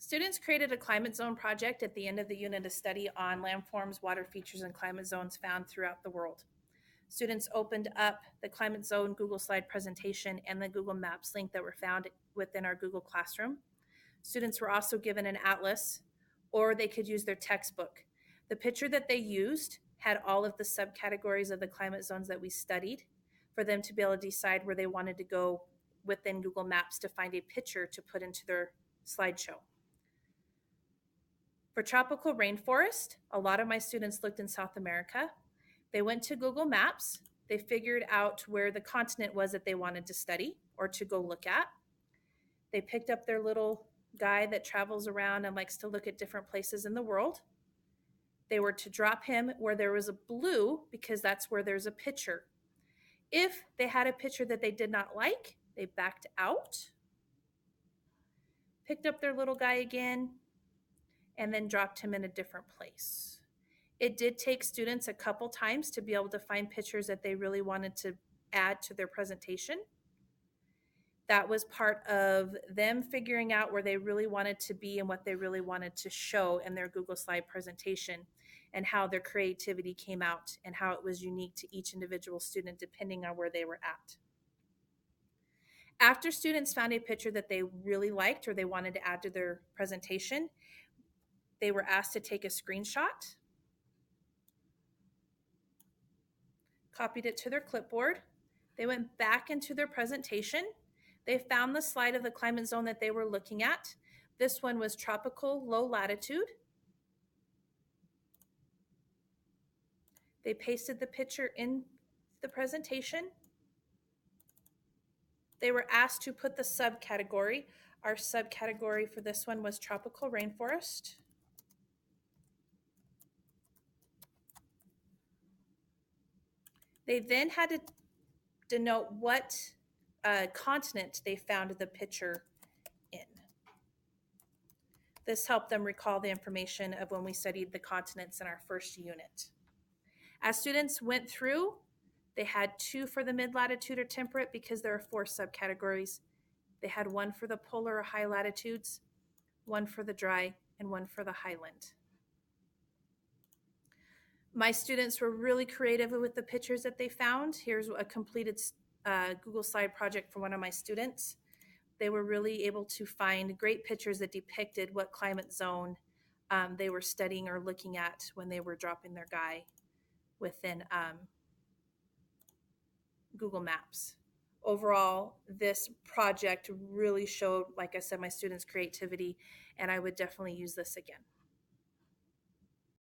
Students created a climate zone project at the end of the unit of study on landforms, water features, and climate zones found throughout the world. Students opened up the climate zone Google slide presentation and the Google Maps link that were found within our Google Classroom. Students were also given an atlas, or they could use their textbook. The picture that they used had all of the subcategories of the climate zones that we studied for them to be able to decide where they wanted to go within Google Maps to find a picture to put into their slideshow. For tropical rainforest, a lot of my students looked in South America. They went to Google Maps. They figured out where the continent was that they wanted to study or to go look at. They picked up their little guy that travels around and likes to look at different places in the world. They were to drop him where there was a blue because that's where there's a picture. If they had a picture that they did not like, they backed out, picked up their little guy again, and then dropped him in a different place. It did take students a couple times to be able to find pictures that they really wanted to add to their presentation. That was part of them figuring out where they really wanted to be and what they really wanted to show in their Google slide presentation, and how their creativity came out and how it was unique to each individual student depending on where they were at. After students found a picture that they really liked or they wanted to add to their presentation, they were asked to take a screenshot, copied it to their clipboard. They went back into their presentation. They found the slide of the climate zone that they were looking at. This one was tropical low latitude. They pasted the picture in the presentation. They were asked to put the subcategory. Our subcategory for this one was tropical rainforest. They then had to denote what continent they found the picture in. This helped them recall the information of when we studied the continents in our first unit. As students went through, they had 2 for the mid-latitude or temperate because there are 4 subcategories. They had 1 for the polar or high latitudes, 1 for the dry, and 1 for the highland. My students were really creative with the pictures that they found. Here's a completed Google slide project for one of my students. They were really able to find great pictures that depicted what climate zone they were studying or looking at when they were dropping their guy within Google Maps. Overall, this project really showed, like I said, my students' creativity, and I would definitely use this again.